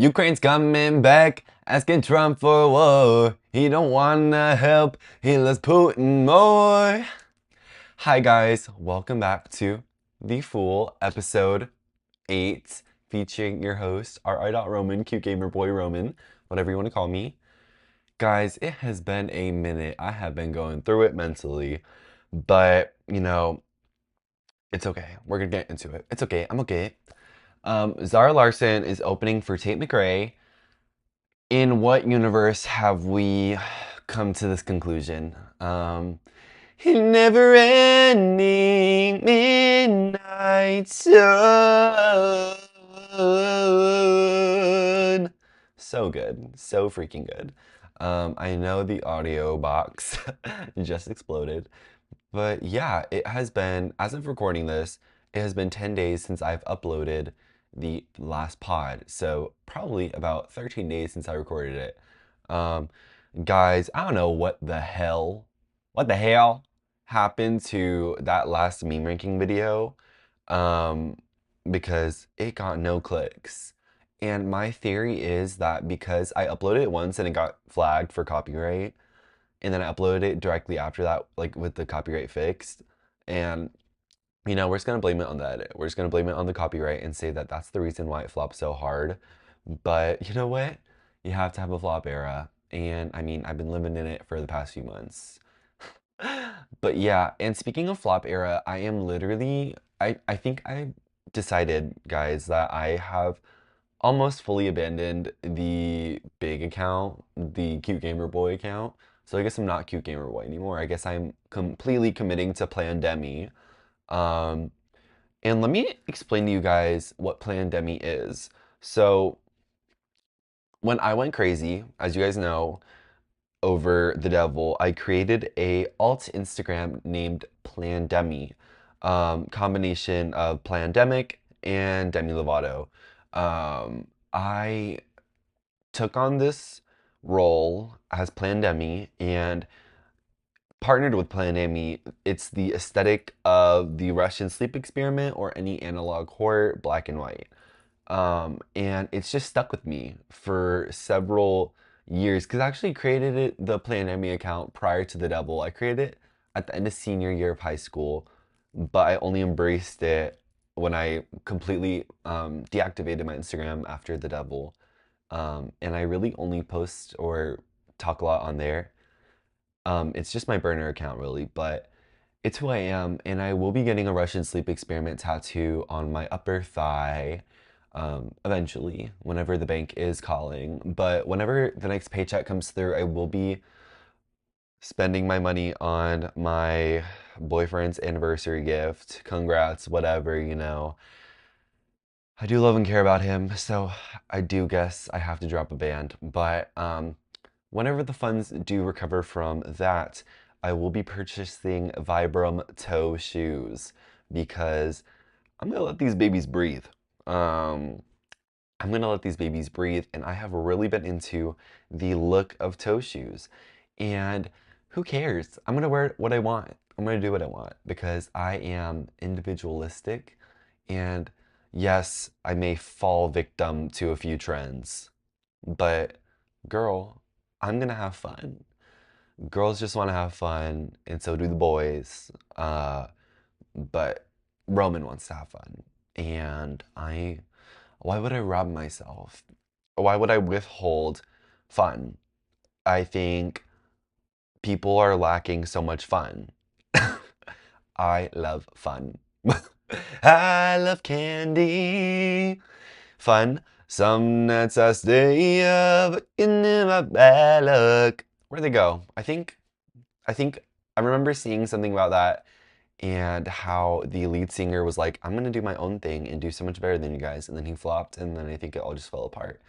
Ukraine's coming back, asking Trump for war. He don't wanna help, he loves Putin more. Hi guys, welcome back to The Fool, episode 8, featuring your host, R.I. Roman, cute gamer boy Roman, whatever you want to call me. Guys, it has been a minute. I have been going through it mentally, but it's okay. We're gonna get into it. It's okay. I'm okay. Zara Larson is opening for Tate McRae. In what universe have we come to this conclusion? Never ending midnight sun. So good. So freaking good. I know the audio box just exploded. But yeah, it has been, as of recording this, it has been 10 days since I've uploaded the last pod. So probably about 13 days since I recorded it. Um, guys, I don't know what the hell happened to that last meme ranking video. Um, because it got no clicks. And my theory is that because I uploaded it once and it got flagged for copyright, and then I uploaded it directly after that, like with the copyright fixed. And we're just gonna blame it on the edit. We're just gonna blame it on the copyright and say that that's the reason why it flopped so hard. But you know what? You have to have a flop era, and I mean, I've been living in it for the past few months. But yeah, and speaking of flop era, I am literally, I think I decided, guys, that I have almost fully abandoned the big account, the Cute Gamer Boy account. So I guess I'm not Cute Gamer Boy anymore. I guess I'm completely committing to Plandemi. Um, and let me explain to you guys what Plandemi is. So when I went crazy, as you guys know, over the devil, I created a alt Instagram named Plandemi, combination of Plandemic and Demi Lovato. I took on this role as Plandemi and partnered with Plandemi. It's the aesthetic of the Russian sleep experiment or any analog horror, black and white. And it's just stuck with me for several years because I actually created the Plandemi account prior to the devil. I created it at the end of senior year of high school, but I only embraced it when I completely deactivated my Instagram after the devil. And I really only post or talk a lot on there. It's just my burner account, really, but it's who I am, and I will be getting a Russian sleep experiment tattoo on my upper thigh eventually, whenever the bank is calling. But whenever the next paycheck comes through, I will be spending my money on my boyfriend's anniversary gift. Congrats, whatever. I do love and care about him, so I do guess I have to drop a band. But whenever the funds do recover from that, I will be purchasing Vibram toe shoes because I'm gonna let these babies breathe. Um, I'm gonna let these babies breathe, and I have really been into the look of toe shoes. And who cares? I'm gonna wear what I want. I'm gonna do what I want because I am individualistic. And yes, I may fall victim to a few trends, but girl, I'm gonna have fun. Girls just wanna have fun, and so do the boys. But Roman wants to have fun. And why would I rob myself? Why would I withhold fun? I think people are lacking so much fun. I love fun. I love candy. Fun. Some nights I stay up in my bad luck. Where'd they go? I think I remember seeing something about that and how the lead singer was like, I'm gonna do my own thing and do so much better than you guys. And then he flopped, and then I think it all just fell apart.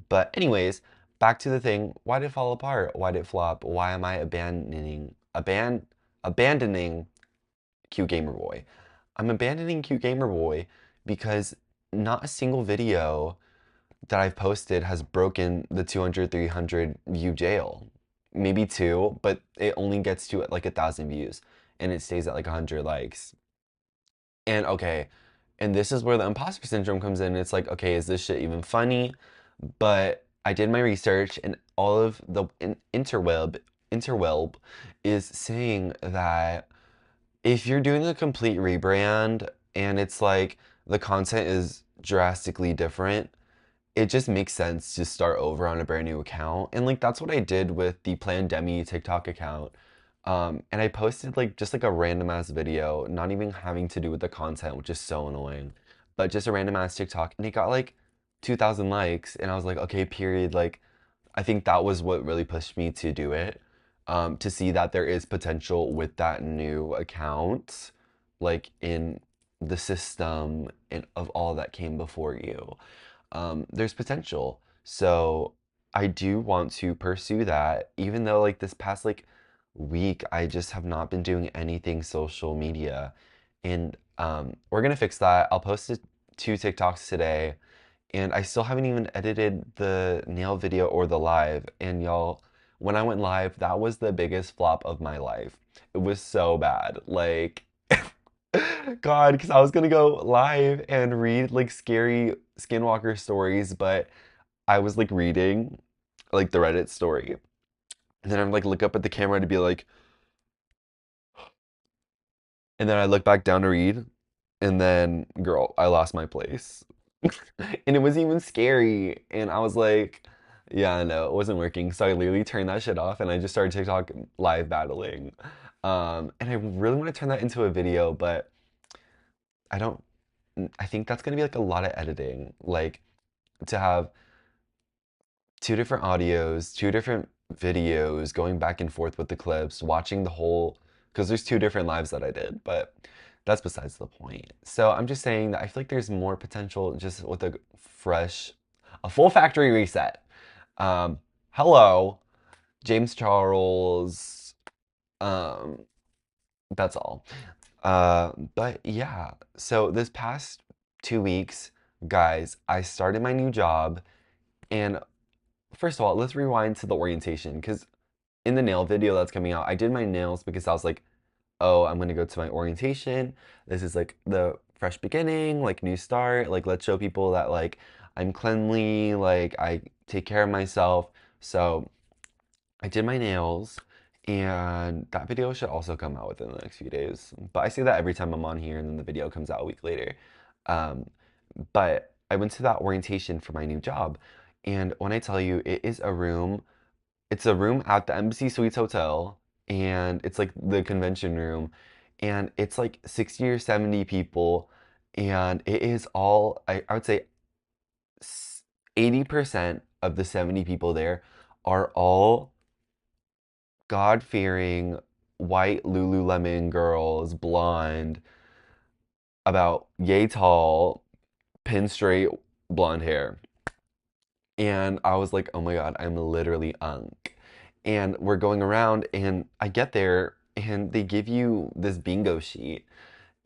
But anyways, back to the thing. Why did it fall apart? Why did it flop? Why am I abandoning Cute Gamer Boy? I'm abandoning Cute Gamer Boy because not a single video that I've posted has broken the 200, 300 view jail. Maybe two, but it only gets to like 1,000 views and it stays at like 100 likes. And okay, and this is where the imposter syndrome comes in. It's like, okay, is this shit even funny? But I did my research, and all of the interweb is saying that if you're doing a complete rebrand and it's like the content is drastically different, it just makes sense to start over on a brand new account. And like that's what I did with the Plandemi TikTok account. And I posted like just like a random ass video, not even having to do with the content, which is so annoying, but just a random ass TikTok, and it got like 2,000 likes, and I was like, okay, period. Like, I think that was what really pushed me to do it, to see that there is potential with that new account, like in the system and of all that came before you. There's potential. So I do want to pursue that, even though like this past like week, I just have not been doing anything social media. And we're gonna fix that. I'll post it, 2 TikToks today, and I still haven't even edited the nail video or the live. And y'all, when I went live, that was the biggest flop of my life. It was so bad. Like, God, because I was gonna go live and read like scary skinwalker stories, but I was like reading like the Reddit story. And then I'm like look up at the camera to be like, and then I look back down to read, and then girl, I lost my place. And it was even scary. And I was like, yeah, no, it wasn't working. So I literally turned that shit off and I just started TikTok live battling. And I really want to turn that into a video, but I don't, I think that's gonna be like a lot of editing. Like to have 2 different audios, 2 different videos, going back and forth with the clips, watching the whole, because there's 2 different lives that I did, but that's besides the point. So I'm just saying that I feel like there's more potential just with a full factory reset. Um, hello, James Charles. Um, that's all. But yeah, so this past 2 weeks, guys, I started my new job, and first of all, let's rewind to the orientation because in the nail video that's coming out, I did my nails because I was like, oh, I'm gonna go to my orientation. This is like the fresh beginning, like new start. Like, let's show people that like I'm cleanly, like I take care of myself. So I did my nails, and that video should also come out within the next few days. But I say that every time I'm on here, and then the video comes out a week later. Um, but I went to that orientation for my new job, and when I tell you, it's a room at the Embassy Suites Hotel, and it's like the convention room, and it's like 60 or 70 people, and it is all, I would say 80% of the 70 people there are all God-fearing white Lululemon girls, blonde, about yay tall, pin straight blonde hair. And I was like, oh my God, I'm literally Unk. And we're going around, and I get there, and they give you this bingo sheet.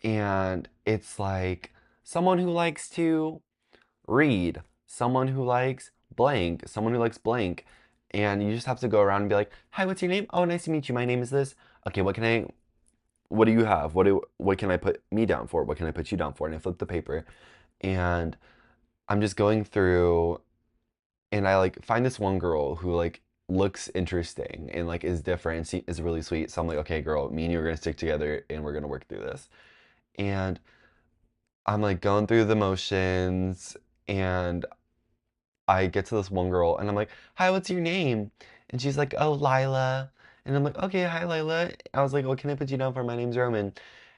And it's like someone who likes to read, someone who likes blank, someone who likes blank. And you just have to go around and be like, hi, what's your name? Oh, nice to meet you. My name is this. Okay, what do you have? What can I put me down for? What can I put you down for? And I flip the paper, and I'm just going through, and I like find this one girl who like looks interesting and like is different and is really sweet. So I'm like, okay, girl, me and you are gonna stick together and we're gonna work through this. And I'm like going through the motions, and I get to this one girl, and I'm like, hi, what's your name? And she's like, oh, Lila. And I'm like, okay, hi, Lila. I was like, what can I put you down for? My name's Roman.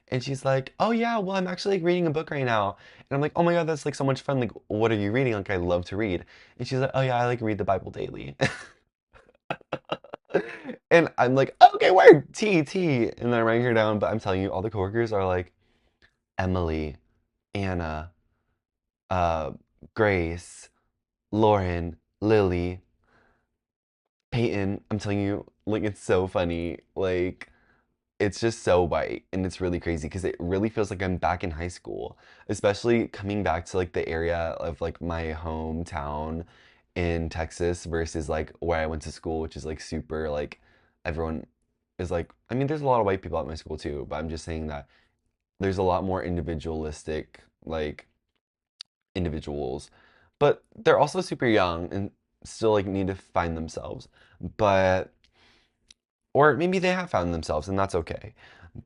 And she's like, oh yeah, well, I'm actually like reading a book right now. And I'm like, oh my God, that's like so much fun. Like, what are you reading? Like, I love to read. And she's like, oh yeah, I like read the Bible daily. And I'm like, okay, word, T. And then I'm writing her down, but I'm telling you, all the coworkers are like, Emily, Anna, uh, Grace, Lauren, Lily, Peyton. I'm telling you, like, it's so funny. Like, it's just so white, and it's really crazy because it really feels like I'm back in high school, especially coming back to like the area of like my hometown in Texas versus like where I went to school, which is like super like everyone is like, I mean, there's a lot of white people at my school too, but I'm just saying that there's a lot more individualistic like individuals. but they're also super young and still like need to find themselves. But or maybe they have found themselves and that's okay.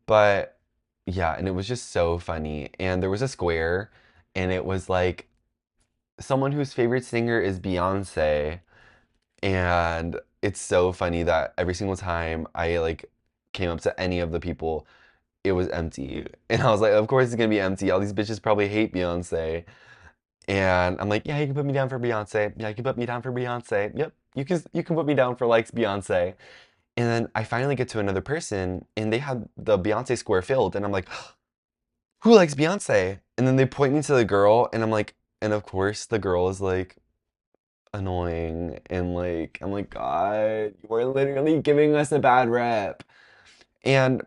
But yeah, and it was just so funny. And there was a square and it was like someone whose favorite singer is Beyonce. And it's so funny that every single time I like came up to any of the people, it was empty. And I was like, of course it's gonna be empty. All these bitches probably hate Beyonce. And I'm like, yeah, you can put me down for Beyonce. Yeah, you can put me down for Beyonce. Yep, you can put me down for likes Beyonce. And then I finally get to another person and they had the Beyonce square filled. And I'm like, who likes Beyonce? And then they point me to the girl and I'm like, and of course the girl is like annoying and like I'm like, God, you are literally giving us a bad rep. And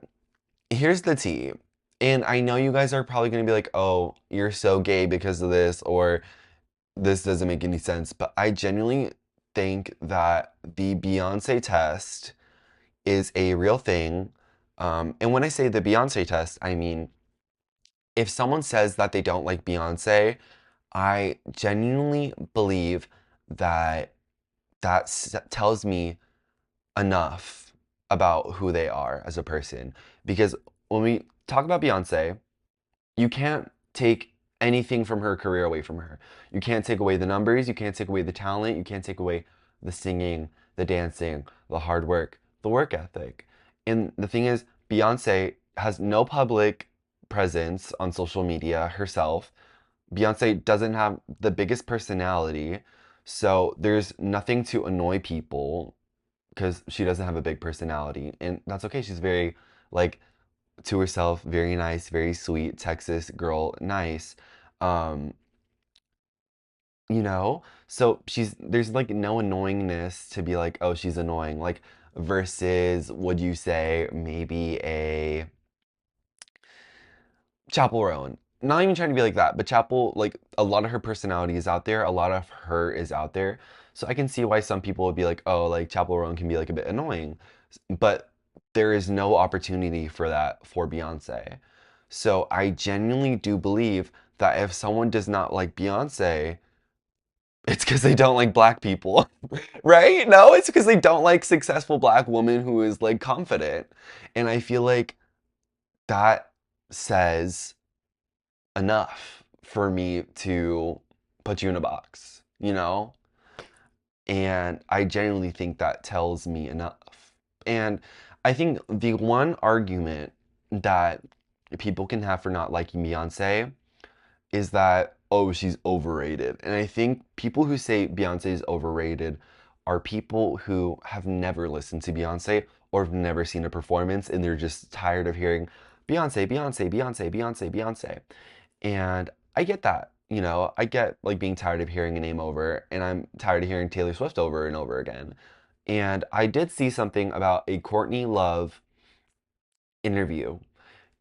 here's the tea. And I know you guys are probably gonna be like, oh, you're so gay because of this, or this doesn't make any sense. But I genuinely think that the Beyonce test is a real thing. And when I say the Beyonce test, I mean, if someone says that they don't like Beyonce, I genuinely believe that tells me enough about who they are as a person. Because when we talk about Beyonce, you can't take anything from her career away from her. You can't take away the numbers, you can't take away the talent, you can't take away the singing, the dancing, the hard work, the work ethic. And the thing is, Beyonce has no public presence on social media herself. Beyonce doesn't have the biggest personality, so there's nothing to annoy people because she doesn't have a big personality, and that's okay. She's very like to herself, very nice, very sweet, Texas girl, nice. Um, so she's there's like no annoyingness to be like, oh, she's annoying. Like versus would you say maybe a Chapel Roan. Not even trying to be like that, but Chapel, like a lot of her personality is out there, a lot of her is out there. So I can see why some people would be like, oh, like Chapel Roan can be like a bit annoying. But there is no opportunity for that for Beyonce. So I genuinely do believe that if someone does not like Beyonce, it's because they don't like black people, right? No, it's because they don't like successful black woman who is like confident. And I feel like that says enough for me to put you in a box, you know? And I genuinely think that tells me enough. And I think the one argument that people can have for not liking Beyonce is that, oh, she's overrated. And I think people who say Beyonce is overrated are people who have never listened to Beyonce or have never seen a performance and they're just tired of hearing Beyonce, Beyonce, Beyonce, Beyonce, Beyonce. And I get that. I get like being tired of hearing a name over, and I'm tired of hearing Taylor Swift over and over again. And I did see something about a Courtney Love interview,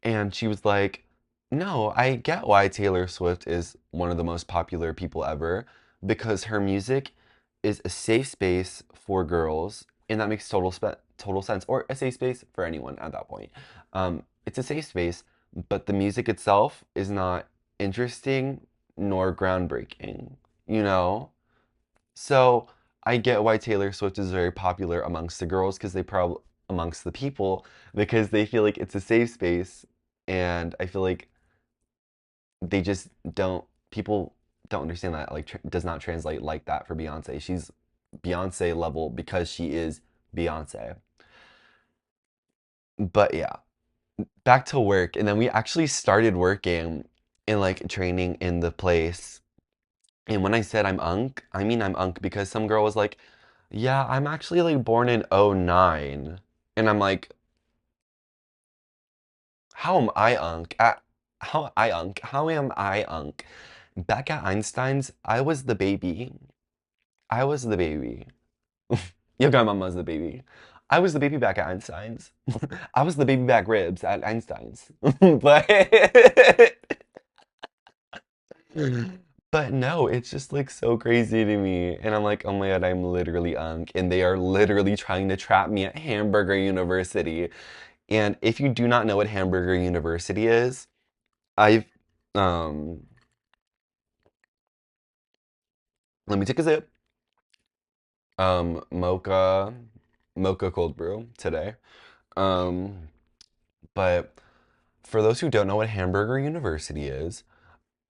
and she was like, no, I get why Taylor Swift is one of the most popular people ever because her music is a safe space for girls, and that makes total sense, or a safe space for anyone at that point. It's a safe space, but the music itself is not interesting nor groundbreaking, you know? So I get why Taylor Swift is very popular amongst the girls because they probably amongst the people because they feel like it's a safe space, and I feel like they just don't people don't understand that like does not translate like that for Beyonce. She's Beyonce level because she is Beyonce. But yeah, back to work, and then we actually started working and like training in the place. And when I said I'm unk, I mean I'm unk because some girl was like, "Yeah, I'm actually like born in '09." And I'm like, "How am I unk? How am I unk? Back at Einstein's, I was the baby. I was the baby. Your grandmama's the baby. I was the baby back at Einstein's. I was the baby back ribs at Einstein's. But but no, it's just like so crazy to me. And I'm like, oh my God, I'm literally unk. And they are literally trying to trap me at Hamburger University. And if you do not know what Hamburger University is, I've um Let me take a sip. Mocha, mocha cold brew today. Um, but for those who don't know what Hamburger University is,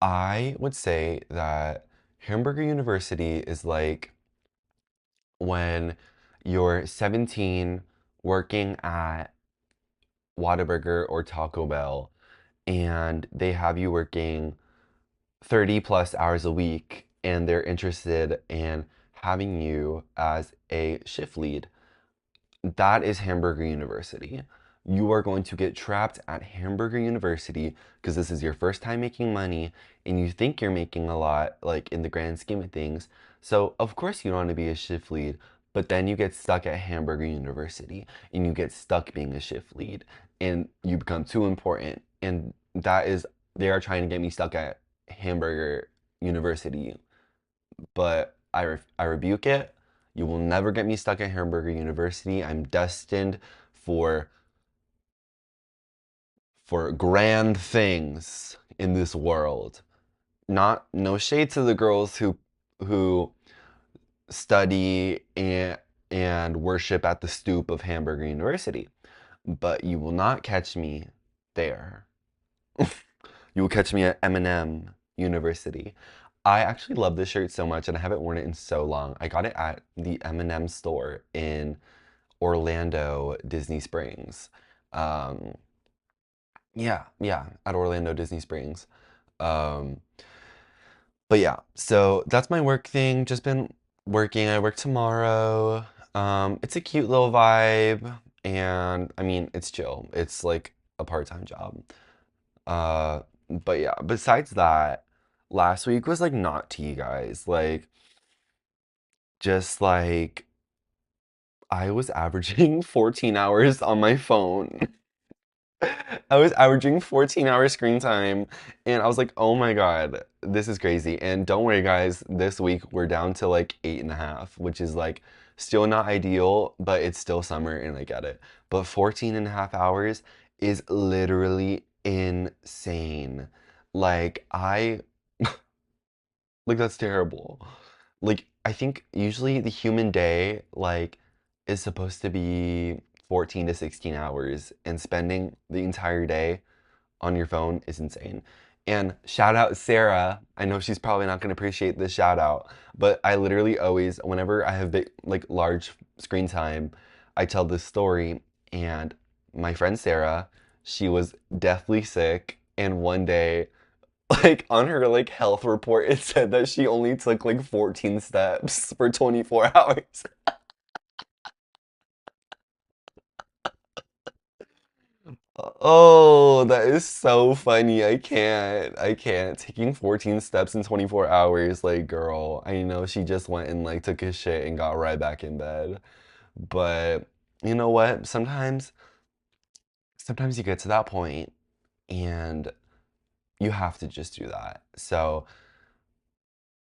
I would say that Hamburger University is like when you're 17 working at Whataburger or Taco Bell and they have you working 30 plus hours a week and they're interested in having you as a shift lead. That is Hamburger University. You are going to get trapped at Hamburger University because this is your first time making money and you think you're making a lot, like in the grand scheme of things. So, of course, you don't want to be a shift lead, but then you get stuck at Hamburger University and you get stuck being a shift lead and you become too important. And that is, they are trying to get me stuck at Hamburger University, but I rebuke it. You will never get me stuck at Hamburger University. I'm destined for grand things in this world. Not no shade to the girls who study and worship at the stoop of Hamburger University, but you will not catch me there. You will catch me at M&M University. I actually love this shirt so much and I haven't worn it in so long. I got it at the M&M store in Orlando, Disney Springs. Um, yeah, at Orlando, Disney Springs. Um, but yeah, so that's my work thing. Just been working. I work tomorrow. It's a cute little vibe, and I mean, it's chill. It's like a part-time job. Uh, but yeah, besides that, last week was like not tea, guys. Like, just like I was averaging 14 hours on my phone. I was averaging 14 hours screen time, and I was like, oh my God, this is crazy. And don't worry, guys, this week we're down to like 8.5, which is like still not ideal, but it's still summer and I get it. But 14 and a half hours is literally insane. Like, like, that's terrible. Like, I think usually the human day, like, is supposed to be 14 to 16 hours, and spending the entire day on your phone is insane. And shout out Sarah. I know she's probably not going to appreciate this shout out, but I literally always, whenever I have big, like large screen time, I tell this story. And my friend Sarah, she was deathly sick, and one day, like on her like health report, it said that she only took like 14 steps for 24 hours. Oh, that is so funny. I can't. Taking 14 steps in 24 hours, like, girl, I know she just went and, like, took a shit and got right back in bed. But you know what? Sometimes you get to that point and you have to just do that. So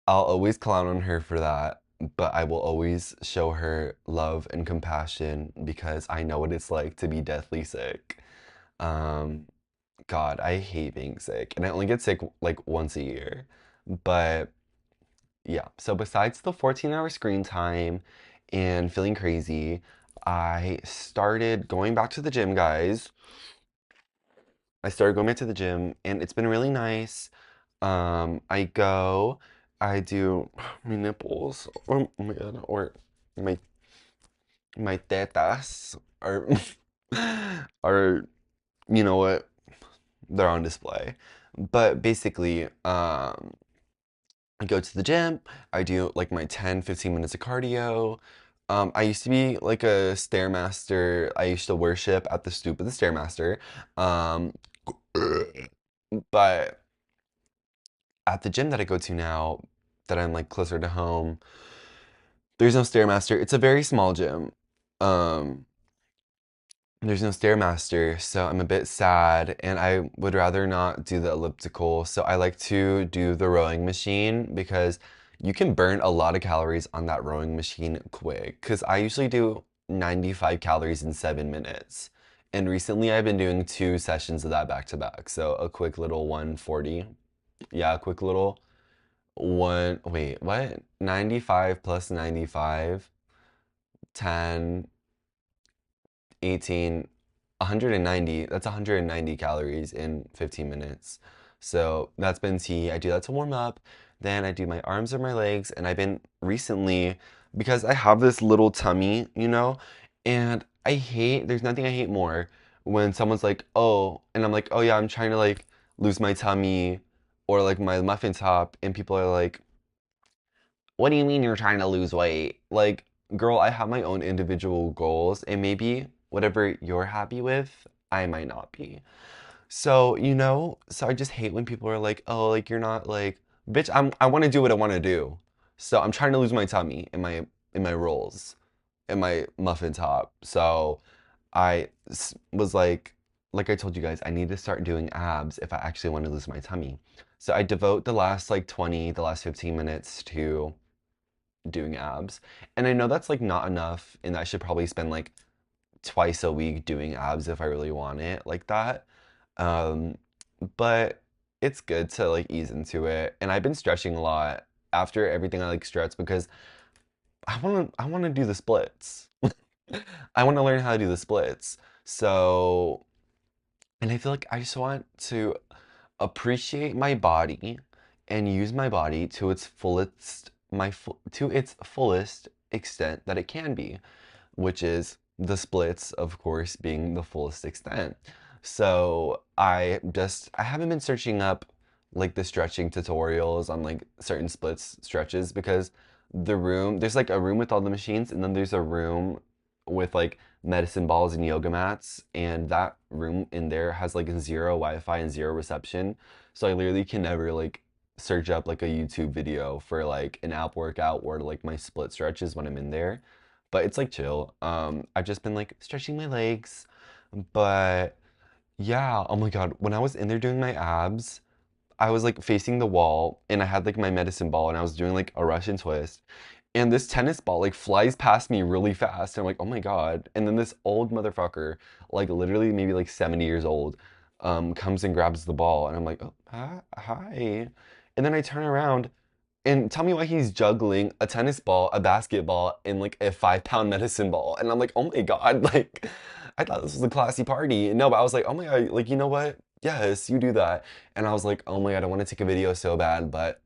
I'll always clown on her for that, but I will always show her love and compassion because I know what it's like to be deathly sick. Um, God, I hate being sick, and I only get sick like once a year. But yeah, so besides the 14-hour screen time and feeling crazy, I started going back to the gym, guys. I started going back to the gym, and it's been really nice. I go, I do my nipples, oh my God, or my tetas are are you know what? They're on display. But basically, I go to the gym, I do like my 10, 15 minutes of cardio. I used to be like a stairmaster. I used to worship at the stoop of the stairmaster. Um, but at the gym that I go to now, that I'm like closer to home, there's no stairmaster. It's a very small gym. Um, There's no Stairmaster, so I'm a bit sad, and I would rather not do the elliptical. So I like to do the rowing machine because you can burn a lot of calories on that rowing machine quick. Because I usually do 95 calories in 7 minutes. And recently I've been doing 2 sessions of that back to back. So a quick little 140. Yeah, a quick little wait, what? 95 plus 95, 10, 18, 190. That's 190 calories in 15 minutes. So that's been tea. I do that to warm up. Then I do my arms or my legs. And I've been recently, because I have this little tummy, and there's nothing I hate more when someone's like, oh, and I'm like, oh yeah, I'm trying to like lose my tummy or like my muffin top. And people are like, what do you mean you're trying to lose weight? Like, girl, I have my own individual goals, and maybe whatever you're happy with, I might not be. So, so I just hate when people are like, "Oh, like you're not like, bitch, I want to do what I want to do." So, I'm trying to lose my tummy in my rolls, in my muffin top. So, was like I told you guys, I need to start doing abs if I actually want to lose my tummy. So, I devote the last 15 minutes to doing abs. And I know that's like not enough, and I should probably spend like twice a week doing abs if I really want it like that. Um, but it's good to like ease into it. And I've been stretching a lot after everything I like stretch because I want to do the splits. I want to learn how to do the splits. So, and I feel like I just want to appreciate my body and use my body to its fullest extent that it can be, which is the splits, of course, being the fullest extent. So I haven't been searching up like the stretching tutorials on like certain splits stretches because there's like a room with all the machines, and then there's a room with like medicine balls and yoga mats, and that room in there has like zero Wi-Fi and zero reception. So I literally can never like search up like a YouTube video for like an ab workout or like my split stretches when I'm in there. But it's like chill. I've just been like stretching my legs. But yeah, oh my God, when I was in there doing my abs, I was like facing the wall and I had like my medicine ball and I was doing like a Russian twist. And this tennis ball like flies past me really fast. And I'm like, oh my God. And then this old motherfucker, like literally maybe like 70 years old, comes and grabs the ball. And I'm like, oh, hi. And then I turn around and tell me why he's juggling a tennis ball, a basketball, and like a 5 pound medicine ball. And I'm like, oh my God, like I thought this was a classy party. No, but I was like, oh my God, like, you know what? Yes, you do that. And I was like, oh my God, I want to take a video so bad, but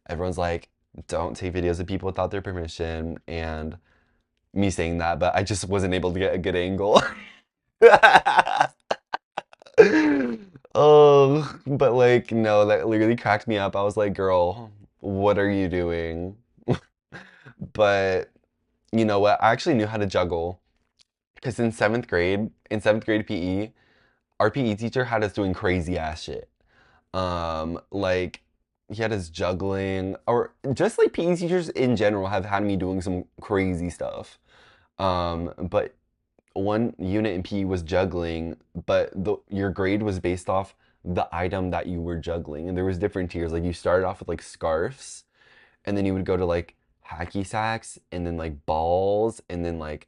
everyone's like, don't take videos of people without their permission. And me saying that, but I just wasn't able to get a good angle. Oh, but like, no, that literally cracked me up. I was like, girl, what are you doing? But you know what? I actually knew how to juggle because in seventh grade PE, our PE teacher had us doing crazy ass shit. Like he had us juggling, or just like PE teachers in general have had me doing some crazy stuff. But one unit in PE was juggling, but your grade was based off the item that you were juggling, and there was different tiers. Like you started off with like scarves, and then you would go to like hacky sacks, and then like balls, and then like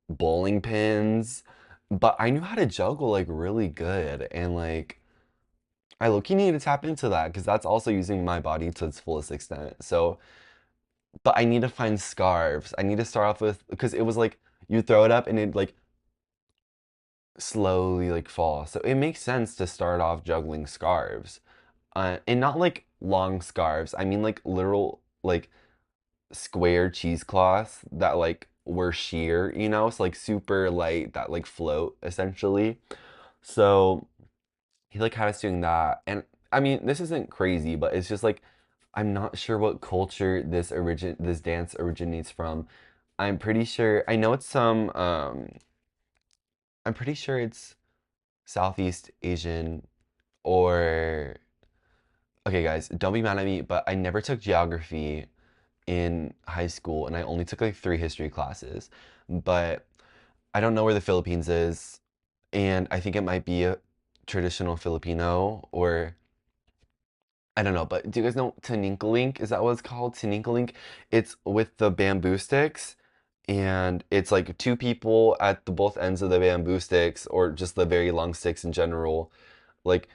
bowling pins. But I knew how to juggle like really good, and like I low-key need to tap into that because that's also using my body to its fullest extent. So, but I need to find scarves. I need to start off with because it was like you throw it up and it like slowly like fall. So it makes sense to start off juggling scarves. And not like long scarves. I mean like literal like square cheesecloths that like were sheer, so like super light that like float essentially. So he like had us doing that. And I mean, this isn't crazy, but it's just like I'm not sure what culture this dance originates from. I'm pretty sure I know it's some I'm pretty sure it's Southeast Asian or okay guys, don't be mad at me, but I never took geography in high school and I only took like 3 history classes. But I don't know where the Philippines is, and I think it might be a traditional Filipino or I don't know, but do you guys know Tininkalink? Is that what it's called? Tininkalink? It's with the bamboo sticks, and it's like two people at the both ends of the bamboo sticks, or just the very long sticks in general, like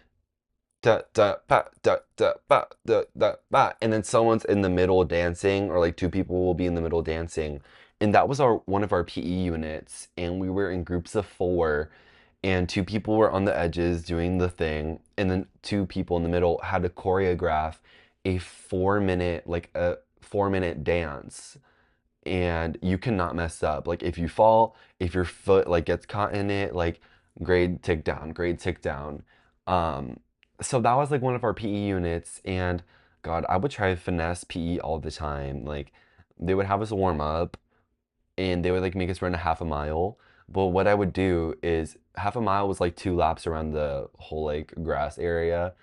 da da ba da da ba da da ba, and then someone's in the middle dancing, or like two people will be in the middle dancing. And that was our one of our PE units, and we were in groups of four, and two people were on the edges doing the thing, and then two people in the middle had to choreograph a 4 minute, like a 4 minute dance, and you cannot mess up. Like if you fall, if your foot like gets caught in it, like grade tick down, grade tick down. Um, so that was like one of our PE units, and God, I would try to finesse PE all the time. Like they would have us warm up, and they would like make us run a half a mile. But what I would do is half a mile was like 2 laps around the whole like grass area,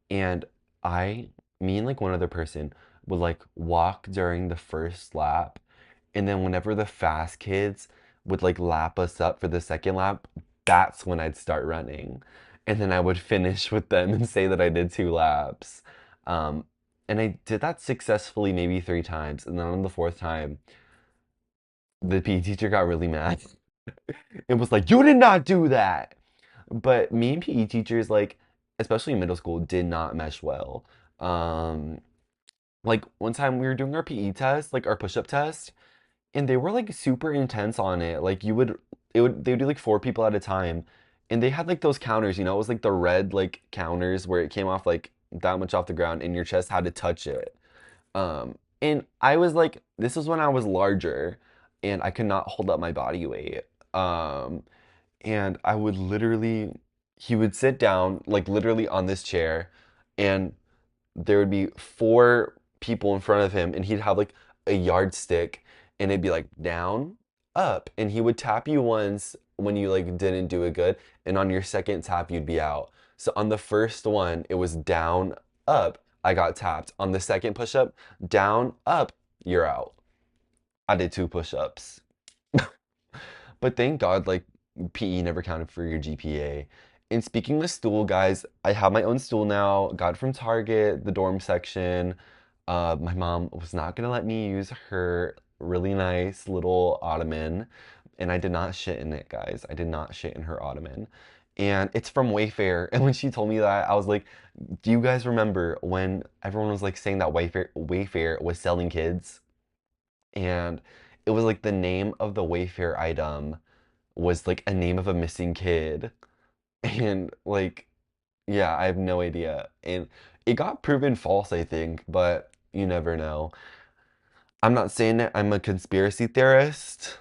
and I, me and like one other person would like walk during the first lap, and then whenever the fast kids would like lap us up for the second lap, that's when I'd start running. And then I would finish with them and say that I did 2 laps. Um, and I did that successfully maybe 3 times. And then on the fourth time, the PE teacher got really mad. It was like, you did not do that. But me and PE teachers, like, especially in middle school, did not mesh well. Um, like one time we were doing our PE test, like our push-up test, and they were like super intense on it. Like they would do like four people at a time, and they had like those counters, you know, it was like the red like counters where it came off like that much off the ground, and your chest had to touch it. And I was like, this was when I was larger, and I could not hold up my body weight. Um, and I would literally, he would sit down like literally on this chair, and there would be four people in front of him, and he'd have like a yardstick, and it'd be like down, up, and he would tap you once when you like didn't do it good, and on your second tap you'd be out. So on the first one it was down, up, I got tapped. On the second push-up, down, up, you're out. I did 2 push-ups. But thank God, like PE never counted for your GPA. And speaking of stool, guys, I have my own stool now. Got it from Target, the dorm section. My mom was not gonna let me use her really nice little ottoman, and I did not shit in it, guys. I did not shit in her ottoman. And it's from Wayfair. And when she told me that, I was like, do you guys remember when everyone was like saying that Wayfair was selling kids? And it was like the name of the Wayfair item was like a name of a missing kid. And like, yeah, I have no idea. And it got proven false, I think, but you never know. I'm not saying that I'm a conspiracy theorist,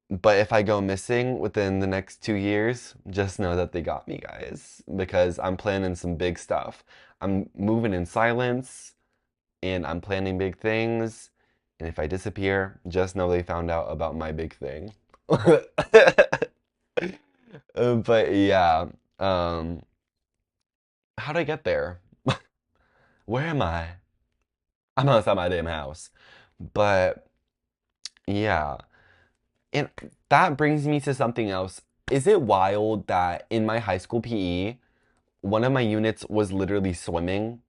but if I go missing within the next 2 years, just know that they got me, guys, because I'm planning some big stuff. I'm moving in silence, and I'm planning big things. And if I disappear, just know they found out about my big thing. But yeah, um, how'd I get there? Where am I? I'm outside my damn house. But yeah, and that brings me to something else. Is it wild that in my high school PE, one of my units was literally swimming?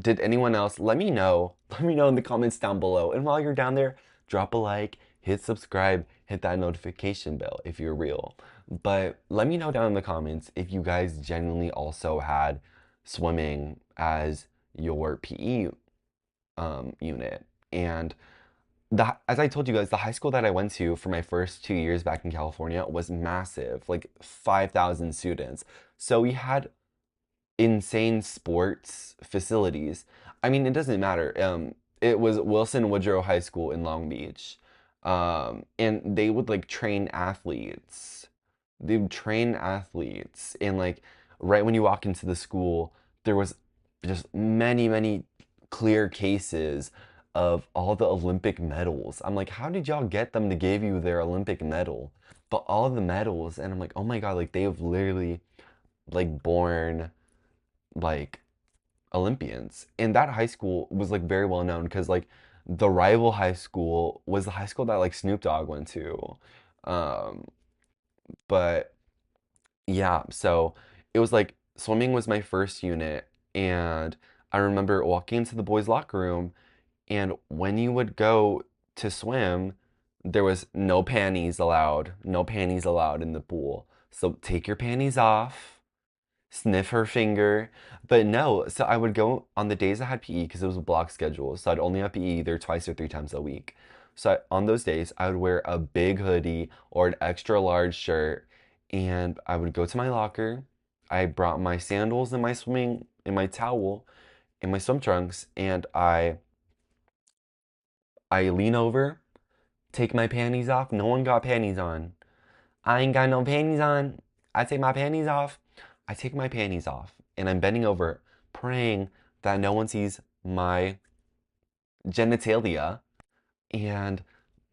Did anyone else? Let me know. Let me know in the comments down below. And while you're down there, drop a like, hit subscribe, hit that notification bell if you're real. But let me know down in the comments if you guys genuinely also had swimming as your PE unit. And as I told you guys, the high school that I went to for my first 2 years back in California was massive, like 5,000 students. So we had insane sports facilities. I mean, it doesn't matter. It was Wilson Woodrow High School in Long Beach. And they would like train athletes. They would train athletes. And like right when you walk into the school, there was just many, many clear cases of all the Olympic medals. I'm like, how did y'all get them to give you their Olympic medal? But all the medals, and I'm like, oh my God, like they have literally like born like Olympians. And that high school was like very well known because like the rival high school was the high school that like Snoop Dogg went to. Um, but yeah, so it was like swimming was my first unit, and I remember walking into the boys' locker room, and when you would go to swim, there was no panties allowed, no panties allowed in the pool. So take your panties off, sniff her finger. But no, so I would go on the days I had PE because it was a block schedule. So I'd only have PE either twice or three times a week. So on those days, I would wear a big hoodie or an extra large shirt, and I would go to my locker. I brought my sandals and my swimming and my towel and my swim trunks, and I lean over, take my panties off. No one got panties on. I ain't got no panties on. I take my panties off. I take my panties off and I'm bending over, praying that no one sees my genitalia. And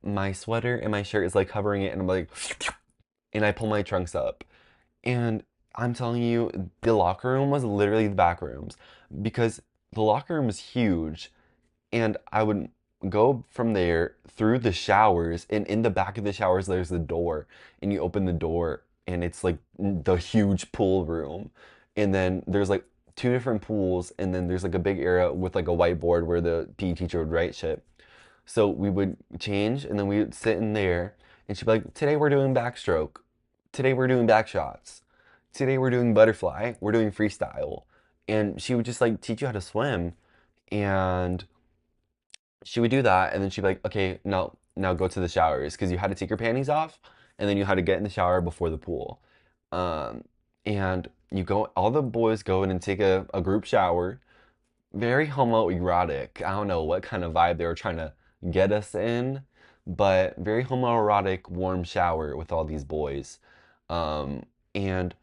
my sweater and my shirt is like covering it. And I'm like, and I pull my trunks up. And I'm telling you, the locker room was literally the back rooms because the locker room is huge. And I would go from there through the showers, and in the back of the showers, there's the door, and you open the door, and it's like the huge pool room. And then there's like two different pools, and then there's like a big area with like a whiteboard where the PE teacher would write shit. So we would change, and then we would sit in there, and she'd be like, "Today we're doing backstroke. Today we're doing back shots. Today we're doing butterfly. We're doing freestyle." And she would just like teach you how to swim, and she would do that, and then she'd be like, "Okay, now go to the showers," because you had to take your panties off, and then you had to get in the shower before the pool. Um, and you go, all the boys go in and take a group shower. Very homoerotic. I don't know what kind of vibe they were trying to get us in, but very homoerotic, warm shower with all these boys. And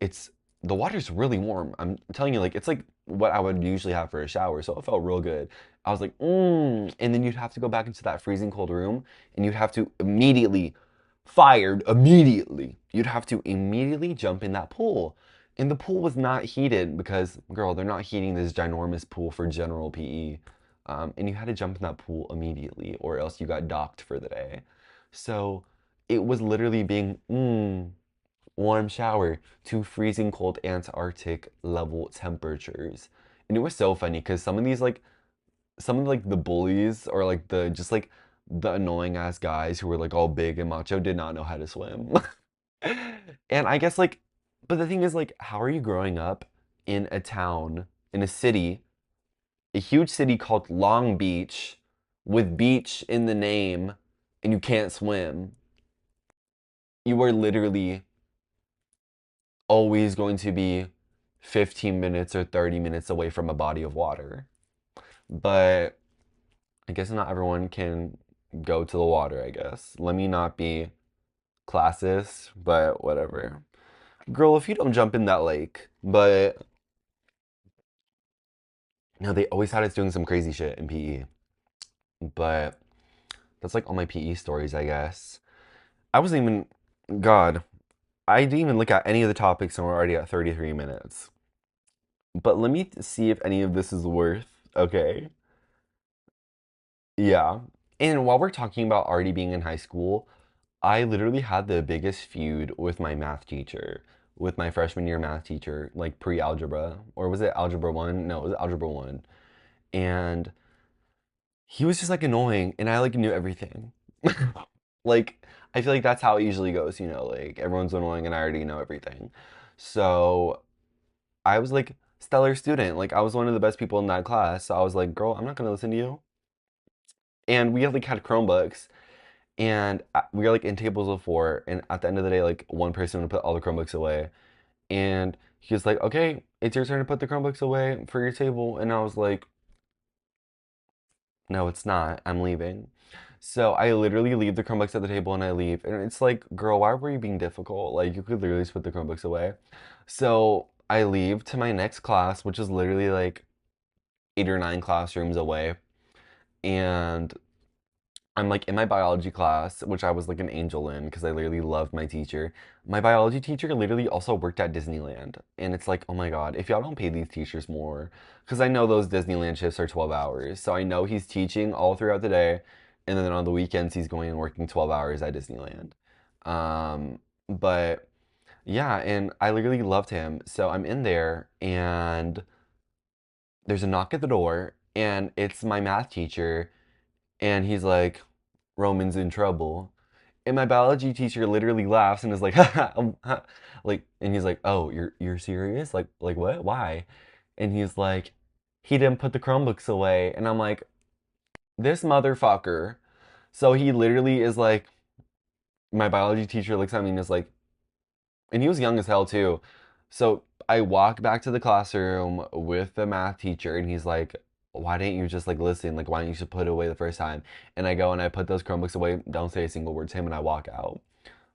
it's the water's really warm. I'm telling you, like it's like what I would usually have for a shower, so it felt real good. I was like, and then you'd have to go back into that freezing cold room, and you'd have to immediately, fired immediately. You'd have to immediately jump in that pool, and the pool was not heated because, girl, they're not heating this ginormous pool for general PE, and you had to jump in that pool immediately, or else you got docked for the day. So it was literally being, warm shower to freezing cold Antarctic level temperatures. And it was so funny because some of like the bullies or like the just like the annoying ass guys who were like all big and macho did not know how to swim. And I guess like but the thing is like how are you growing up in a town, in a city, a huge city called Long Beach with beach in the name and you can't swim? You are literally always going to be 15 minutes or 30 minutes away from a body of water. But I guess not everyone can go to the water, I guess. Let me not be classist, but whatever. Girl, if you don't jump in that lake, but no, they always had us doing some crazy shit in PE. But that's like all my PE stories, I guess. I wasn't even, God, I didn't even look at any of the topics and we're already at 33 minutes. But let me see if any of this is worth, okay? Yeah. And while we're talking about already being in high school, I literally had the biggest feud with my math teacher, with my freshman year math teacher, like pre-algebra, or was it algebra 1? No, it was algebra 1. And he was just like annoying and I like knew everything. Like I feel like that's how it usually goes, you know, like everyone's annoying and I already know everything. So, I was like stellar student. Like I was one of the best people in that class. So I was like, "Girl, I'm not going to listen to you." And we had Chromebooks, and we were like in tables of four, and at the end of the day like one person would put all the Chromebooks away, and he was like, "Okay, it's your turn to put the Chromebooks away for your table," and I was like, "No, it's not, I'm leaving." So I literally leave the Chromebooks at the table and I leave, and it's like, girl, why were you being difficult? Like you could literally just put the Chromebooks away. So I leave to my next class, which is literally like 8 or 9 classrooms away, and I'm like in my biology class, which I was like an angel in because I literally loved my teacher. My biology teacher literally also worked at Disneyland. And it's like, oh my God, if y'all don't pay these teachers more, because I know those Disneyland shifts are 12 hours. So I know he's teaching all throughout the day. And then on the weekends, he's going and working 12 hours at Disneyland. But yeah, and I literally loved him. So I'm in there and there's a knock at the door and it's my math teacher and he's like, Roman's in trouble. And my biology teacher literally laughs and is like, like, and he's like, "Oh, you're serious? Like what? Why?" And he's like, "He didn't put the Chromebooks away." And I'm like, "This motherfucker." So he literally is like, my biology teacher looks at me and is like, and he was young as hell too. So I walk back to the classroom with the math teacher, and he's like, "Why didn't you just like listen? Like, why didn't you just put it away the first time?" And I go and I put those Chromebooks away, don't say a single word to him, and I walk out.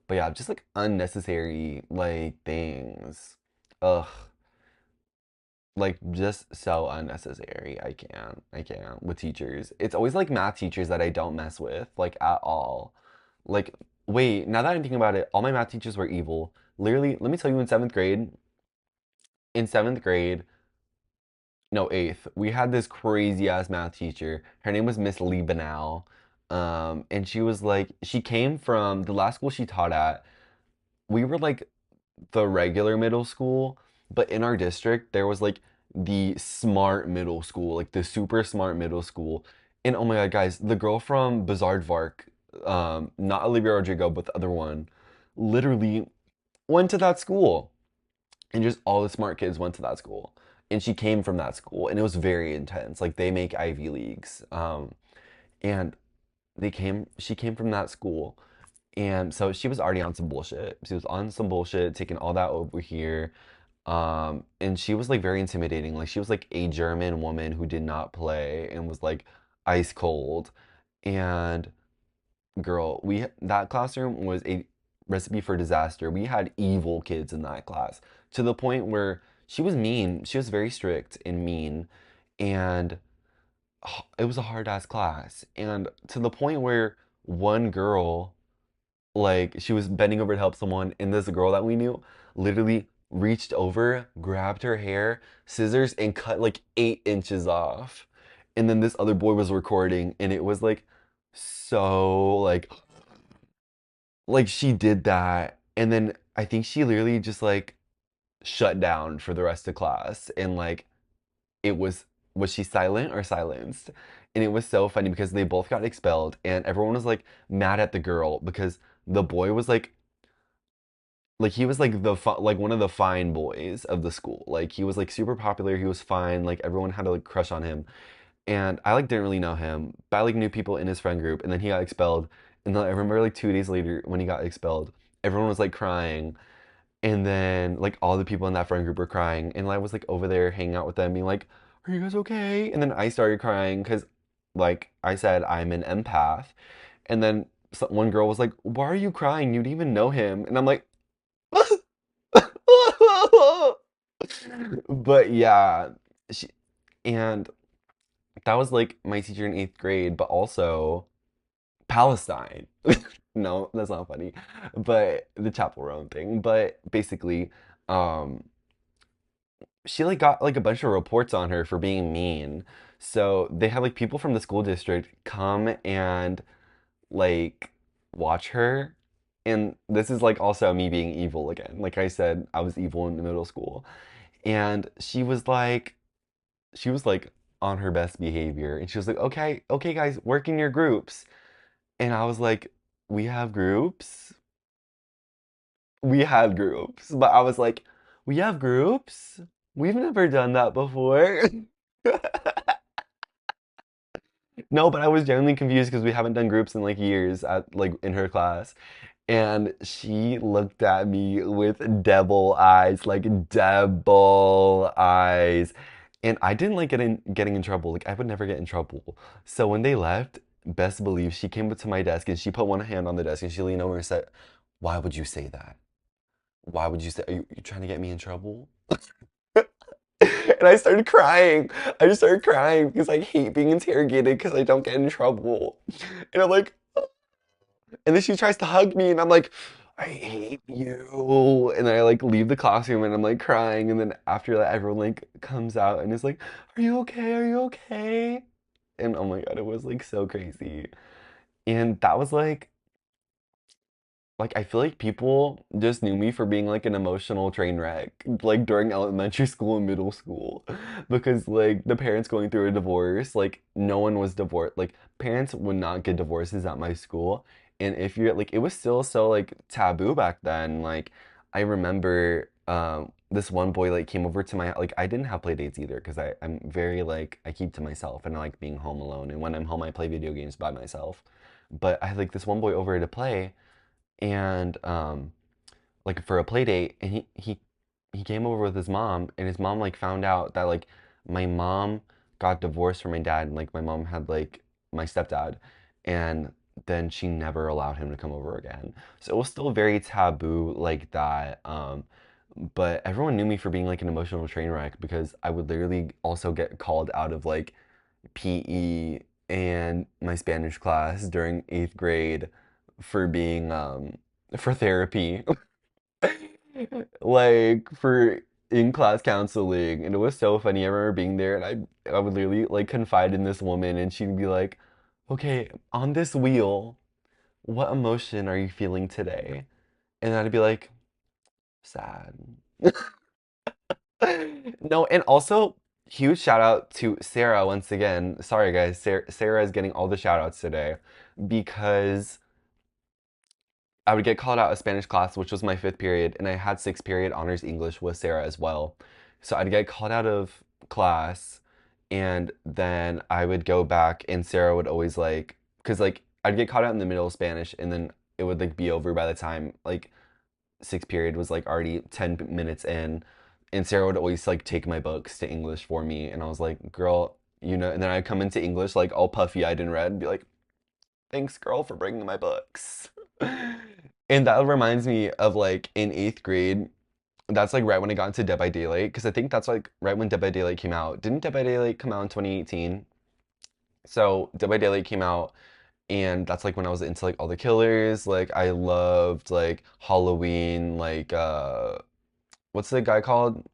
But yeah, just like unnecessary like things. Ugh. Like just so unnecessary. I can't with teachers. It's always like math teachers that I don't mess with, like at all. Like, wait, now that I'm thinking about it, all my math teachers were evil. Literally, let me tell you, in seventh grade, no, eighth, we had this crazy ass math teacher. Her name was Miss Liebenau. And she was like, she came from the last school she taught at. We were like the regular middle school, but in our district there was like the smart middle school, like the super smart middle school. And oh my god, guys, the girl from Bizarre Vark, not Olivia Rodrigo, but the other one, literally went to that school. And just all the smart kids went to that school. And she came from that school, and it was very intense. Like they make Ivy Leagues. And she came from that school. And so she was already on some bullshit. She was on some bullshit, taking all that over here. And she was like very intimidating. Like she was like a German woman who did not play and was like ice cold. And girl, we that classroom was a recipe for disaster. We had evil kids in that class to the point where she was mean. She was very strict and mean. And it was a hard ass class. And to the point where one girl, like she was bending over to help someone, and this girl that we knew literally reached over, grabbed her hair, scissors, and cut like 8 inches off. And then this other boy was recording, and it was like so like she did that, and then I think she literally just like shut down for the rest of class, and like it was she silent or silenced? And it was so funny because they both got expelled, and everyone was like mad at the girl because the boy was like he was like like one of the fine boys of the school. Like he was like super popular. He was fine. Like everyone had a like crush on him. And I like didn't really know him, but I like knew people in his friend group. And then he got expelled. And then I remember like 2 days later when he got expelled, everyone was like crying. And then like all the people in that friend group were crying. And I was like over there hanging out with them, being like, "Are you guys okay?" And then I started crying because, like I said, I'm an empath. And then one girl was like, "Why are you crying? You didn't even know him." And I'm like, but yeah, she, and that was like my teacher in eighth grade, but also Palestine. No, that's not funny. But the Chapel Roan thing. But basically, um, she like got like a bunch of reports on her for being mean. So they had like people from the school district come and like watch her. And this is like also me being evil again. Like I said, I was evil in the middle school. And she was like on her best behavior, and she was like, "Okay, okay guys, work in your groups." And I was like, "We have groups?" We had groups, but I was like, "We have groups? We've never done that before." No, but I was genuinely confused because we haven't done groups in like years at like in her class. And she looked at me with devil eyes, like devil eyes. And I didn't like getting in trouble. Like I would never get in trouble. So when they left, best believe she came up to my desk and she put one hand on the desk and she leaned over and said, "Why would you say that? Why would you say, are you trying to get me in trouble?" And I started crying. I just started crying because I hate being interrogated because I don't get in trouble. And I'm like, and then she tries to hug me, and I'm like, "I hate you." And then I like leave the classroom, and I'm like crying. And then after that, everyone like comes out and is like, "Are you okay? Are you okay?" And oh my God, it was like so crazy. And that was like I feel like people just knew me for being like an emotional train wreck, like during elementary school and middle school, because like the parents going through a divorce, like no one was divorced. Like parents would not get divorces at my school, And if you're like, it was still so like taboo back then. Like, I remember this one boy like came over to my like I didn't have play dates either because I'm very like I keep to myself and I like being home alone. And when I'm home, I play video games by myself. But I had like this one boy over to play, and like for a play date, and he came over with his mom, and his mom like found out that like my mom got divorced from my dad, and like my mom had like my stepdad, and then she never allowed him to come over again. So it was still very taboo like that. But everyone knew me for being like an emotional train wreck because I would literally also get called out of like PE and my Spanish class during 8th grade for being for therapy. Like for in class counseling, and it was so funny. I remember being there, and I would literally like confide in this woman, and she'd be like, "Okay, on this wheel, what emotion are you feeling today?" And I'd be like, "Sad." No, and also huge shout out to Sarah once again. Sorry guys, Sarah is getting all the shout outs today because I would get called out of Spanish class, which was my fifth period, and I had sixth period honors English with Sarah as well. So I'd get called out of class, and then I would go back, and Sarah would always like, cause like I'd get called out in the middle of Spanish, and then it would like be over by the time like sixth period was like already 10 minutes in, and Sarah would always like take my books to English for me, and I was like, girl, you know, and then I'd come into English like all puffy eyed and red, and be like, thanks, girl, for bringing my books. And that reminds me of like in 8th grade. That's like right when I got into Dead by Daylight, because I think that's like right when Dead by Daylight came out. Didn't Dead by Daylight come out in 2018? So Dead by Daylight came out, and that's like when I was into like all the killers. Like I loved like Halloween. Like what's the guy called?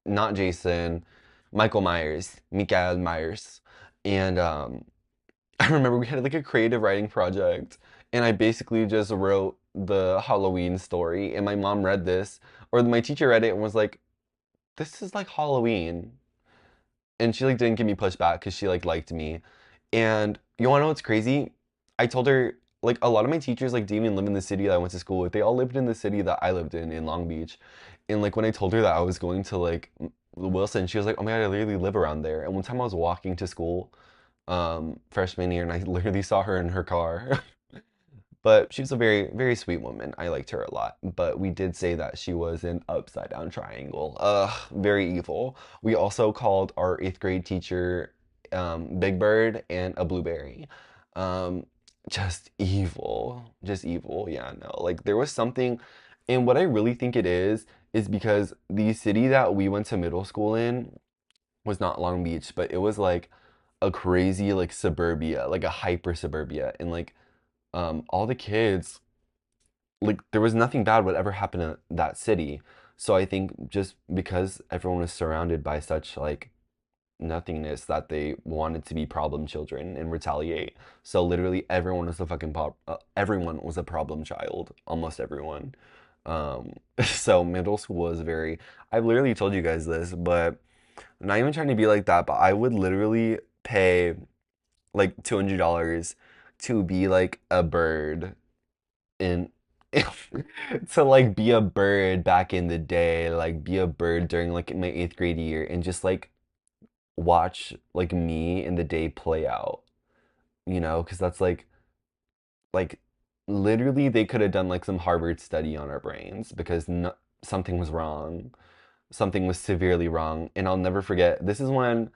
Not Jason, Michael Myers, Mikael Myers, and I remember we had like a creative writing project, and I basically just wrote the Halloween story, and my mom read this, or my teacher read it and was like, "This is like Halloween," and she like didn't give me pushback because she like liked me. And you wanna know what's crazy? I told her like a lot of my teachers like didn't even live in the city that I went to school with. They all lived in the city that I lived in Long Beach. And like when I told her that I was going to like Wilson, she was like, "Oh my God, I literally live around there." And one time I was walking to school freshman year, and I literally saw her in her car. But she was a very, very sweet woman. I liked her a lot. But we did say that she was an upside down triangle. Ugh, very evil. We also called our 8th grade teacher Big Bird and a blueberry. Um, just evil. Just evil. Yeah, no. Like there was something, and what I really think it is because the city that we went to middle school in was not Long Beach, but it was like a crazy like suburbia, like a hyper suburbia, and like all the kids, like there was nothing bad would ever happen in that city. So I think just because everyone was surrounded by such like nothingness that they wanted to be problem children and retaliate. So literally everyone was a everyone was a problem child, almost everyone. Um, so middle school was very. I've literally told you guys this, but I'm not even trying to be like that. But I would literally pay like $200 to be like a bird in to like be a bird back in the day, like be a bird during like my 8th grade year and just like watch like me and the day play out, you know, because that's like literally they could have done like some Harvard study on our brains because no, something was wrong. Something was severely wrong. And I'll never forget. This is when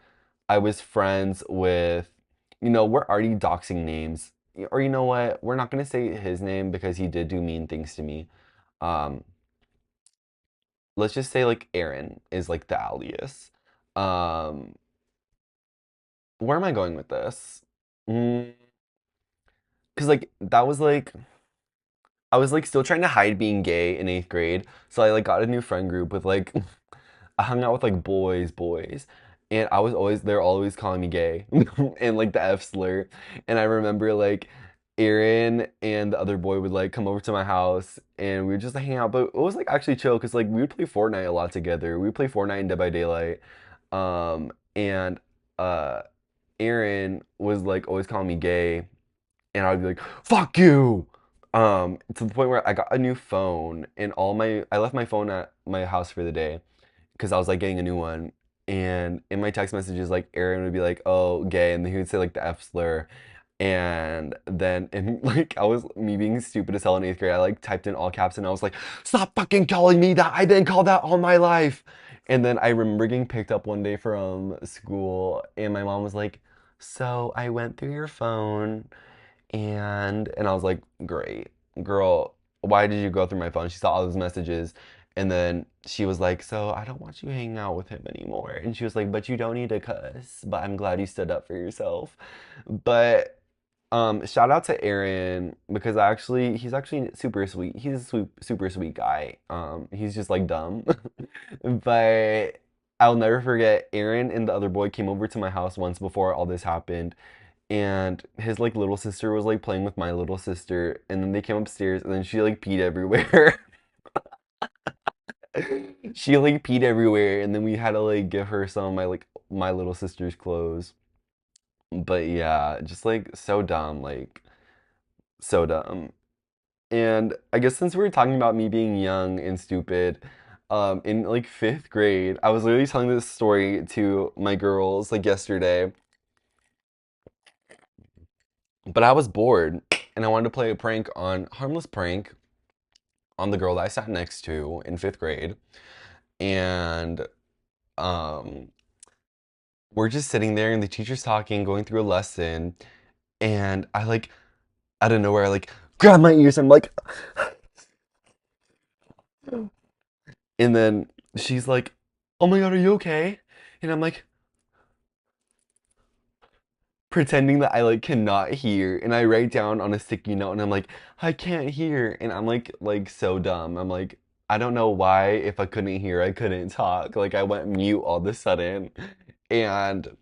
I was friends with, you know, we're already doxing names. Or you know what? We're not gonna say his name because he did do mean things to me. Um, let's just say like Aaron is like the alias. Um, where am I going with this? Mm, 'cause like that was like I was like still trying to hide being gay in 8th grade. So I like got a new friend group with like I hung out with like boys, and I was always they're always calling me gay and like the F slur. And I remember like Aaron and the other boy would like come over to my house and we would just like, hang out. But it was like actually chill because like we would play Fortnite a lot together. We would play Fortnite in Dead by Daylight. And Aaron was like always calling me gay, and I'd be like, "Fuck you!" To the point where I got a new phone and I left my phone at my house for the day because I was like getting a new one. And in my text messages, like Aaron would be like, "Oh, gay," and then he would say like the F slur. And then in like I was me being stupid as hell in eighth grade, I like typed in all caps and I was like, "Stop fucking calling me that! I've been called that all my life." And then I remember getting picked up one day from school, and my mom was like, "So I went through your phone." And I was like, great, girl, why did you go through my phone? She saw all those messages. And then she was like, so I don't want you hanging out with him anymore. And she was like, but you don't need to cuss. But I'm glad you stood up for yourself. But shout out to Aaron because he's actually super sweet. He's a super sweet guy. He's just like dumb. But I'll never forget Aaron and the other boy came over to my house once before all this happened, and his like little sister was like playing with my little sister, and then they came upstairs and then she like peed everywhere. She like peed everywhere, and then we had to like give her some of my little sister's clothes. But yeah, just like so dumb, like so dumb. And I guess since we were talking about me being young and stupid, in like fifth grade, I was literally telling this story to my girls like yesterday, but I was bored and I wanted to play a harmless prank on the girl that I sat next to in fifth grade. And um, we're just sitting there, and the teacher's talking, going through a lesson. And I like, out of nowhere, I like grab my ears. And I'm like, and then she's like, "Oh my God, are you okay?" And I'm like, pretending that I like cannot hear. And I write down on a sticky note, and I'm like, "I can't hear." And I'm like so dumb. I'm like, I don't know why, if I couldn't hear, I couldn't talk. Like I went mute all of a sudden. And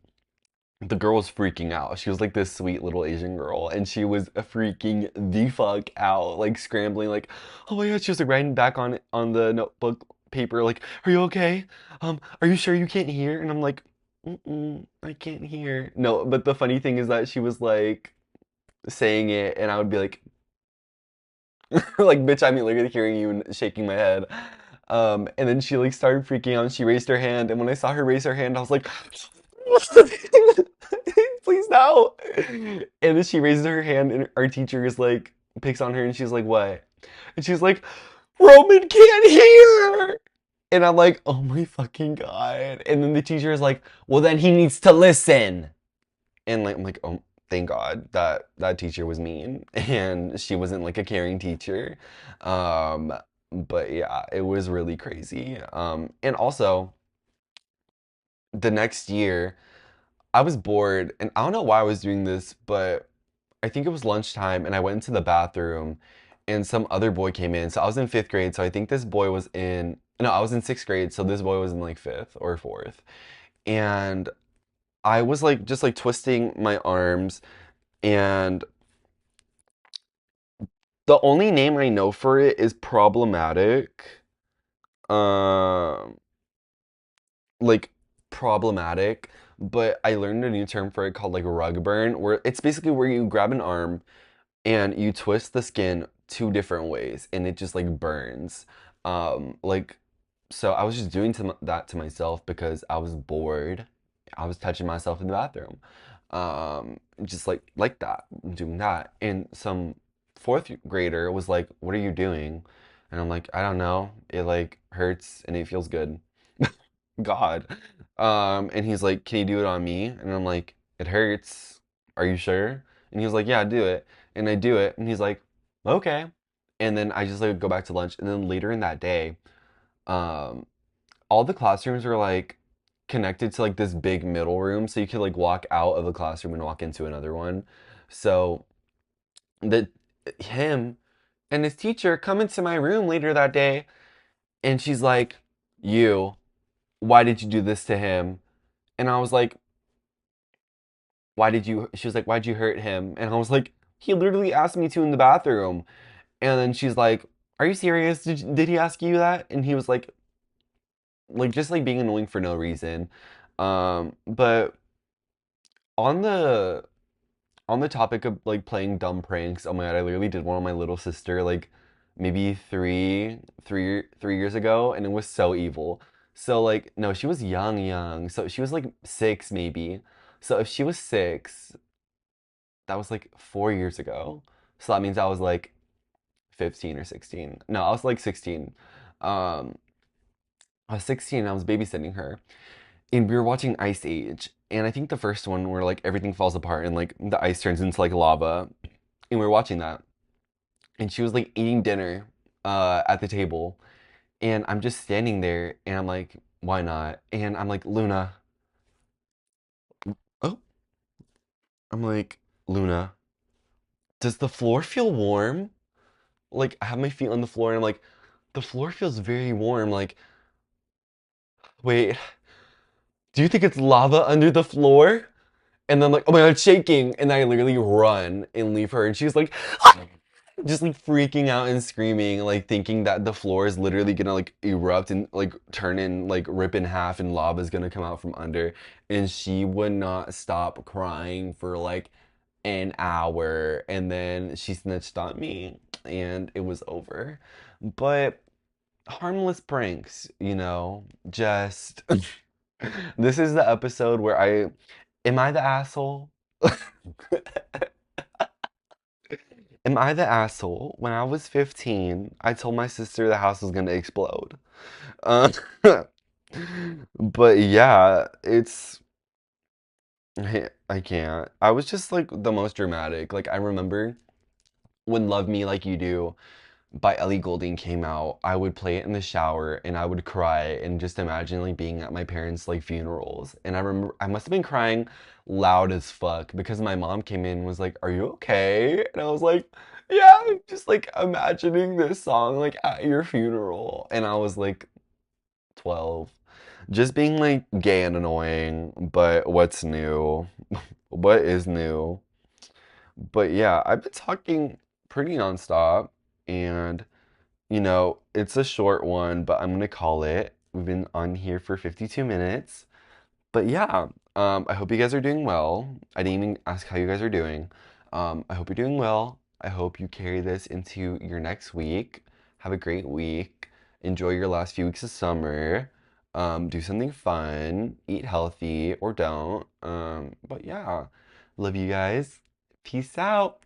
the girl was freaking out. She was like this sweet little Asian girl, and she was freaking the fuck out, like scrambling, like, "Oh my God!" She was like writing back on the notebook paper, like, "Are you okay? Are you sure you can't hear?" And I'm like, "Mm-mm, I can't hear." No, but the funny thing is that she was like saying it, and I would be like, like, bitch, I'm literally hearing you and shaking my head. And then she like started freaking out and she raised her hand. And when I saw her raise her hand, I was like, please no. And then she raises her hand and our teacher is like, picks on her and she's like, what? And she's like, Roman can't hear. And I'm like, oh my fucking God. And then the teacher is like, well, then he needs to listen. And like I'm like, oh, thank God that that teacher was mean and she wasn't like a caring teacher. Um, but yeah, it was really crazy. And also the next year, I was bored and I don't know why I was doing this, but I think it was lunchtime and I went into the bathroom and some other boy came in. So I was in fifth grade, so I think this boy was in no, I was in sixth grade, so this boy was in like fifth or fourth. And I was like just like twisting my arms, and the only name I know for it is problematic. Um, like problematic, but I learned a new term for it called like rug burn, where it's basically where you grab an arm and you twist the skin two different ways and it just like burns. Like so I was just doing that to myself because I was bored. I was touching myself in the bathroom. Just like that, doing that. And some fourth grader was like, "What are you doing?" And I'm like, "I don't know. It like hurts and it feels good." God. And he's like, "Can you do it on me?" And I'm like, "It hurts. Are you sure?" And he was like, "Yeah, do it." And I do it, and he's like, "Okay." And then I just like go back to lunch. And then later in that day, um, all the classrooms were like connected to like this big middle room, so you could like walk out of a classroom and walk into another one. So the him and his teacher come into my room later that day, and she's like, "You, why did you do this to him?" And I was like, she was like, "Why'd you hurt him?" And I was like, "He literally asked me to in the bathroom." And then she's like, "Are you serious? Did he ask you that?" And he was like just like being annoying for no reason. But on the on the topic of like playing dumb pranks, oh my God, I literally did one on my little sister like maybe 3 years ago, and it was so evil. So like, no, she was young. So she was like 6 maybe. So if she was 6, that was like 4 years ago. So that means I was like 15 or 16. No, I was like 16. Um, I was 16 and I was babysitting her. And we were watching Ice Age. And I think the first one where like everything falls apart and like the ice turns into like lava. And we were watching that. And she was like eating dinner at the table. And I'm just standing there and I'm like, why not? And I'm like, Luna. Oh, I'm like, Luna, does the floor feel warm? Like, I have my feet on the floor and I'm like, the floor feels very warm. Like, wait, do you think it's lava under the floor? And then like, oh my God, it's shaking. And I literally run and leave her. And she's like, just like freaking out and screaming, like thinking that the floor is literally gonna like erupt and like turn and like rip in half and lava is gonna come out from under. And she would not stop crying for like an hour. And then she snitched on me and it was over. But harmless pranks, just this is the episode where am I the asshole? Am I the asshole? When I was 15, I told my sister the house was gonna explode. Uh, but yeah, I can't. I was just like the most dramatic. Like I remember when Love Me Like You Do by Ellie Goulding came out, I would play it in the shower and I would cry and just imagine like being at my parents' like funerals. And I remember I must have been crying loud as fuck because my mom came in and was like, "Are you okay?" And I was like, "Yeah, I'm just like imagining this song like at your funeral." And I was like 12. Just being like gay and annoying, but what's new? What is new? But yeah, I've been talking pretty nonstop and it's a short one, but I'm gonna call it. We've been on here for 52 minutes. But yeah, I hope you guys are doing well. I didn't even ask how you guys are doing. I hope you're doing well. I hope you carry this into your next week. Have a great week. Enjoy your last few weeks of summer. Do something fun. Eat healthy or don't. But yeah, love you guys. Peace out.